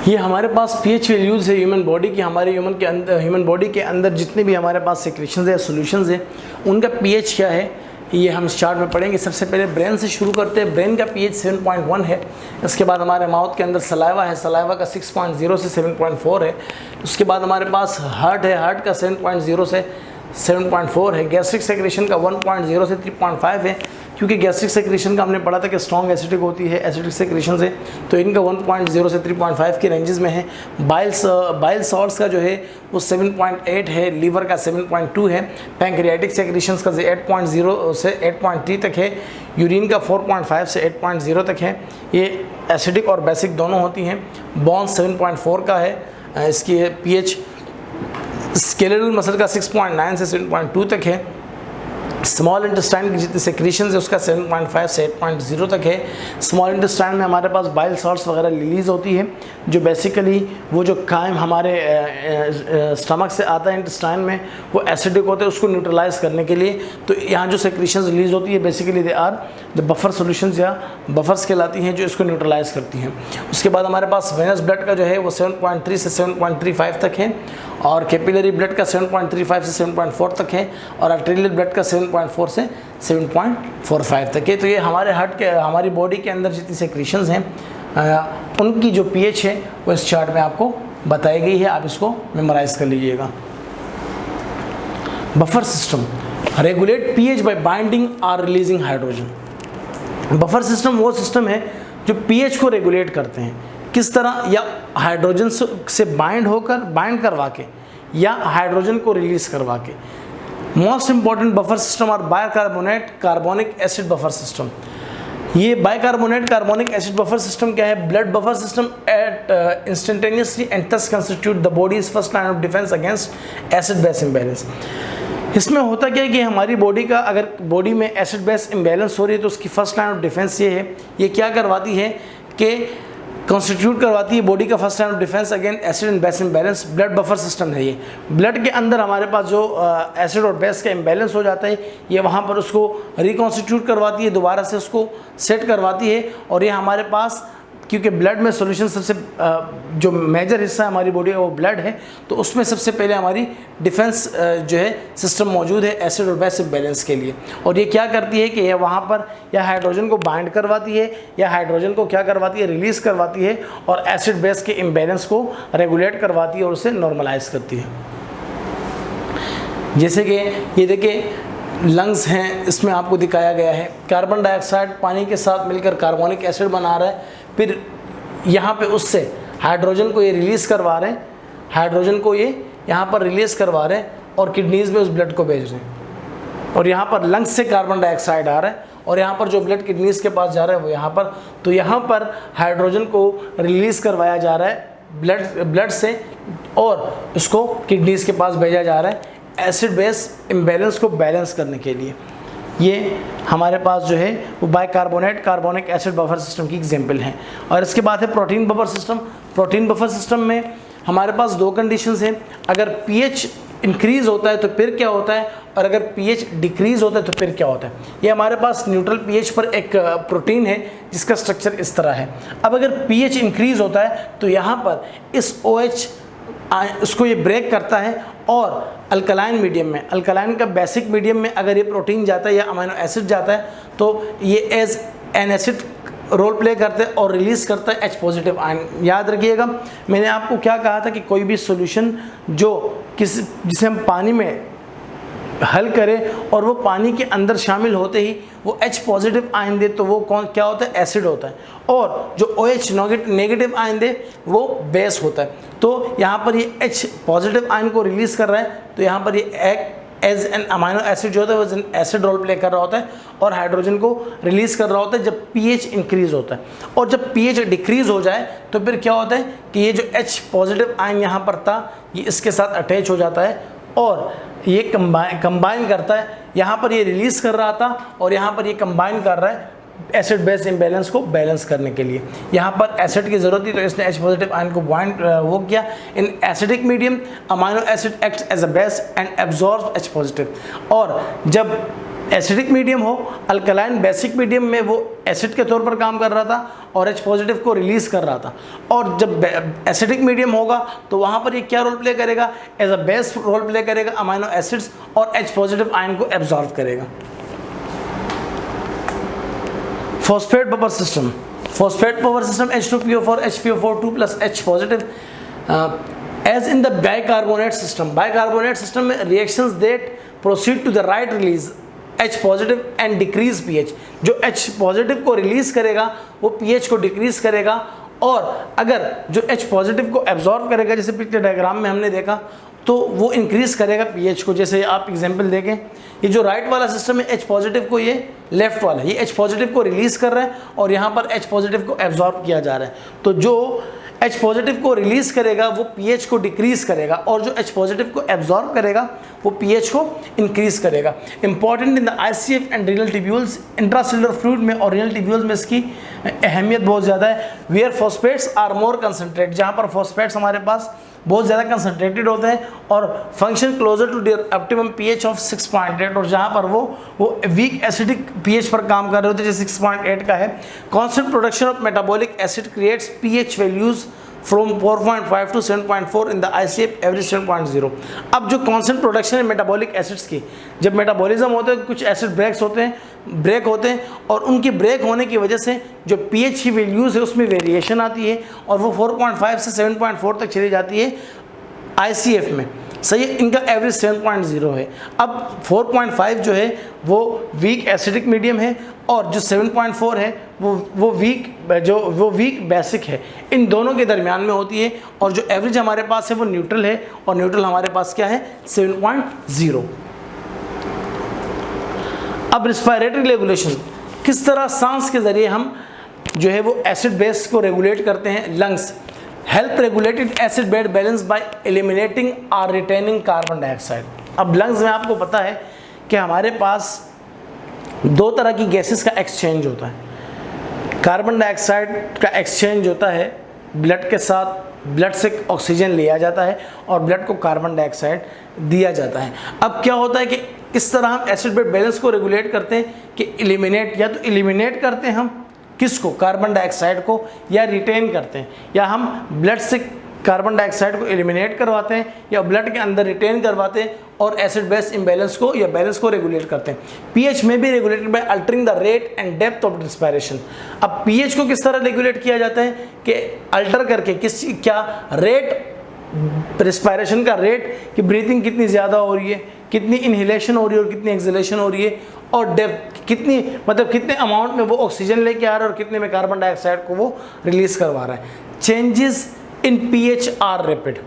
ये हमारे पास pH values है ह्यूमन बॉडी की। हमारे ह्यूमन बॉडी के अंदर जितने भी हमारे पास सेक्रेशंस है, सॉल्यूशंस है, उनका पीएच क्या है ये हम इस चार्ट में पढ़ेंगे। सबसे पहले ब्रेन से शुरू करते हैं। ब्रेन का पीएच 7.1 है। इसके बाद हमारे माउथ के अंदर सलाइवा है, सलाइवा का 6.0 से 7.4 है। उसके बाद हमारे पास हार्ट है, हार्ट का 7.0 से 7.4 है। गैस्ट्रिक सेक्रेशन का 1.0 से 3.5 है, क्योंकि गैस्ट्रिक सेक्रेशन का हमने पढ़ा था कि स्ट्रॉन्ग एसिडिक होती है, एसिडिक सेक्रेशन से, तो इनका 1.0 से 3.5 के रेंजेस में है। बाइल सॉल्ट्स का जो है वो 7.8 है, लीवर का 7.2 है, पैंक्रियाटिक सेक्रेशंस का 8.0 से 8.3 तक है, यूरिन का 4.5 से 8.0 तक है। ये एसिडिक और बेसिक दोनों होती हैं। बोन्स 7.4 का है इसकी पीएच। स्केलेटल मसल का 6.9 से 7.2 तक है। स्मॉल इंटेस्टाइन की जितनी सेक्रेशंस है उसका 7.5 से 8.0 तक है। स्मॉल इंटेस्टाइन में हमारे पास बाइल सॉल्ट्स वगैरह रिलीज़ होती है, जो बेसिकली वो जो कायम हमारे स्टमक से आता है इंटेस्टाइन में, वो एसिडिक होते हैं, उसको न्यूट्रलाइज करने के लिए। तो यहाँ जो सेक्रेशंस रिलीज़ होती है basically they are the buffer solutions या बफर्स कहलाती हैं, जो इसको न्यूट्रलाइज करती हैं। उसके बाद हमारे पास वेनस ब्लड का जो है वो 7.3 से 7.35 तक है, और कैपिलरी ब्लड का 7.35 से 7.4 तक है, और आर्टेरियल ब्लड का 7.4 से 7.45 तक है। तो ये हमारी बॉडी के अंदर जितनी सेक्रेशंस हैं उनकी जो पीएच है वो इस चार्ट में आपको बताई गई है। आप इसको मेमोराइज कर लीजिएगा। Buffer system regulate pH bye binding और रिलीजिंग हाइड्रोजन। बफर सिस्टम वो सिस्टम है जो पीएच को रेगुलेट करते हैं। किस तरह? या हाइड्रोजन से बाइंड करवा के, या हाइड्रोजन को रिलीज करवा के। मोस्ट इंपॉर्टेंट बफर सिस्टम और bicarbonate carbonic acid buffer system. ये bicarbonate carbonic acid buffer system क्या है? Blood buffer system at instantaneously and thus constitute the body's first line of defence against acid base imbalance. इसमें होता क्या है कि हमारी बॉडी का अगर बॉडी में एसिड बेस इम्बैलेंस हो रही है तो उसकी फर्स्ट लाइन ऑफ डिफेंस ये है, ये क्या करवाती है कि कॉन्स्टिट्यूट करवाती है बॉडी का first line of defence against acid and base imbalance. Blood buffer system है ये। ब्लड के अंदर हमारे पास जो एसिड और बेस का इम्बैलेंस हो जाता है, ये वहाँ पर उसको रिकॉन्स्टिट्यूट करवाती है, दोबारा से उसको सेट करवाती है। और ये हमारे पास, क्योंकि ब्लड में सॉल्यूशन सबसे जो मेजर हिस्सा है हमारी बॉडी का वो ब्लड है, तो उसमें सबसे पहले हमारी डिफेंस जो है सिस्टम मौजूद है एसिड और बेस बैलेंस के लिए। और ये क्या करती है कि ये वहाँ पर या हाइड्रोजन को बाइंड करवाती है, या हाइड्रोजन को क्या करवाती है? रिलीज़ करवाती है, और एसिड बेस के इम्बैलेंस को रेगुलेट करवाती है और उसे नॉर्मलाइज करती है। जैसे कि ये देखिए लंग्स हैं, इसमें आपको दिखाया गया है कार्बन डाइऑक्साइड पानी के साथ मिलकर कार्बोनिक एसिड बना रहा है, फिर यहाँ पे उससे हाइड्रोजन को ये रिलीज़ करवा रहे हैं, हाइड्रोजन को ये यहाँ पर रिलीज़ करवा रहे हैं और किडनीज़ में उस ब्लड को भेज रहे हैं। और यहाँ पर लंग्स से कार्बन डाइऑक्साइड आ रहा है, और यहाँ पर जो ब्लड किडनीज़ के पास जा रहा है वो यहाँ पर, तो यहाँ पर हाइड्रोजन को रिलीज़ करवाया जा रहा है ब्लड से, और उसको किडनीज़ के पास भेजा जा रहा है एसिड बेस इम्बैलेंस को बैलेंस करने के लिए। ये हमारे पास जो है वो bicarbonate carbonic acid buffer system की एग्जांपल है। और इसके बाद है protein buffer system. Protein buffer system में हमारे पास दो कंडीशंस हैं। अगर पीएच इंक्रीज़ होता है तो फिर क्या होता है, और अगर पीएच डिक्रीज़ होता है तो फिर क्या होता है। ये हमारे पास न्यूट्रल पीएच पर एक प्रोटीन है जिसका स्ट्रक्चर इस तरह है। अब अगर पीएच इंक्रीज़ होता है तो यहाँ पर इस OH उसको ये ब्रेक करता है, और अल्कलाइन मीडियम में, अल्कलाइन का बेसिक मीडियम में अगर ये प्रोटीन जाता है या अमीनो एसिड जाता है तो ये as an acid role play करते हैं और रिलीज़ करता है H पॉजिटिव आयन। याद रखिएगा मैंने आपको क्या कहा था कि कोई भी सॉल्यूशन जिसे हम पानी में हल करें और वो पानी के अंदर शामिल होते ही वो H पॉजिटिव आयन दे तो वो क्या होता है? एसिड होता है। और जो OH नेगेटिव आयन दे वो बेस होता है। तो यहाँ पर ये H पॉजिटिव आयन को रिलीज़ कर रहा है, तो यहाँ पर ये एज एन अमीनो एसिड जो होता है वो एसिड रोल प्ले कर रहा होता है, और हाइड्रोजन को रिलीज़ कर रहा होता है जब पीएच इंक्रीज़ होता है। और जब पीएच डिक्रीज़ हो जाए तो फिर क्या होता है कि ये जो H पॉजिटिव आयन यहाँ पर था ये इसके साथ अटैच हो जाता है, और ये कंबाइन करता है। यहाँ पर ये रिलीज़ कर रहा था और यहाँ पर ये कंबाइन कर रहा है एसिड बेस इम्बैलेंस को बैलेंस करने के लिए। यहाँ पर एसिड की ज़रूरत थी तो इसने H पॉजिटिव आयन को बाइंड वो किया। In acidic medium amino acid acts as a base and absorbs H positive. और जब एसिडिक मीडियम हो, अल्कलाइन बेसिक मीडियम में वो एसिड के तौर पर काम कर रहा था और H पॉजिटिव को रिलीज़ कर रहा था। और जब एसिडिक मीडियम होगा तो वहाँ पर ये क्या रोल प्ले करेगा, as a base role play करेगा अमाइनो एसिड्स और H पॉजिटिव आयन को एब्जॉर्व करेगा। Phosphate power system, phosphate power system H2PO4 HPO4 2 plus H positive as in the bicarbonate system में reactions that proceed to the right release H positive and decrease pH। जो H positive को release करेगा वो pH को decrease करेगा, और अगर जो H पॉजिटिव को एब्जॉर्व करेगा जैसे पिछले डायग्राम में हमने देखा तो वो इंक्रीज करेगा pH को। जैसे आप एग्जांपल देखें, ये जो राइट वाला सिस्टम है H पॉजिटिव को, ये लेफ्ट वाला ये H पॉजिटिव को रिलीज कर रहा है और यहाँ पर H पॉजिटिव को एब्जॉर्ब किया जा रहा है। तो जो H पॉजिटिव को रिलीज करेगा वो pH को डिक्रीज करेगा और जो H पॉजिटिव को एब्जॉर्ब करेगा वो pH को इंक्रीज करेगा। Important in the ICF and renal tubules, intracellular fluid में और रीनल ट्यूब्यूल्स में इसकी अहमियत बहुत ज़्यादा है। Where phosphates are more concentrate, जहाँ पर फॉस्फेट्स हमारे पास बहुत ज़्यादा कंसनट्रेटेड होते हैं और function closer to their optimum pH of 6.8, और जहाँ पर वो वीक एसिडिक pH पर काम कर रहे होते हैं जैसे 6.8 का है। Constant production of metabolic acid creates pH values from 4.5 to 7.4 in the ICF average 7.0। अब जो कॉन्स्टेंट प्रोडक्शन है मेटाबॉलिक एसिड्स की, जब मेटाबॉलिज्म होता है कुछ एसिड ब्रेक होते हैं और उनकी ब्रेक होने की वजह से जो pH की वैल्यूज़ है उसमें वेरिएशन आती है और वो 4.5 से 7.4 तक चली जाती है ICF में। सही है, इनका एवरेज 7.0 है। अब 4.5 जो है वो वीक एसिडिक मीडियम है और जो 7.4 है वो वीक बेसिक है। इन दोनों के दरमियान में होती है और जो एवरेज हमारे पास है वो न्यूट्रल है, और न्यूट्रल हमारे पास क्या है 7.0। अब रिस्पायरेटरी रेगुलेशन, किस तरह सांस के ज़रिए हम जो है वो एसिड बेस को रेगुलेट करते हैं। Lungs help regulated acid bed balance bye eliminating और रिटेनिंग कार्बन डाइऑक्साइड। अब लंग्स में आपको पता है कि हमारे पास दो तरह की गैसेस का एक्सचेंज होता है। कार्बन डाइऑक्साइड का एक्सचेंज होता है ब्लड के साथ, ब्लड से ऑक्सीजन लिया जाता है और ब्लड को कार्बन डाइऑक्साइड दिया जाता है। अब क्या होता है कि इस तरह हम एसिड बेड बैलेंस को रेगुलेट करते हैं कि एलिमिनेट करते हैं हम किसको, कार्बन डाइऑक्साइड को, या रिटेन करते हैं, या हम ब्लड से कार्बन डाइऑक्साइड को एलिमिनेट करवाते हैं या ब्लड के अंदर रिटेन करवाते हैं और एसिड बेस इम्बैलेंस को या बैलेंस को रेगुलेट करते हैं। पीएच में भी regulated by altering the rate and depth of respiration. अब पीएच को किस तरह रेगुलेट किया जाता है कि अल्टर करके क्या रेट, रिस्पायरेशन का रेट कि ब्रीथिंग कितनी ज़्यादा हो रही है, कितनी इनहेलेशन हो रही है और कितनी एक्सहेलेशन हो रही है, और डेप्थ कितनी, मतलब कितने अमाउंट में वो ऑक्सीजन लेके आ रहा है और कितने में कार्बन डाइऑक्साइड को वो रिलीज करवा रहा है। Changes in pH are rapid.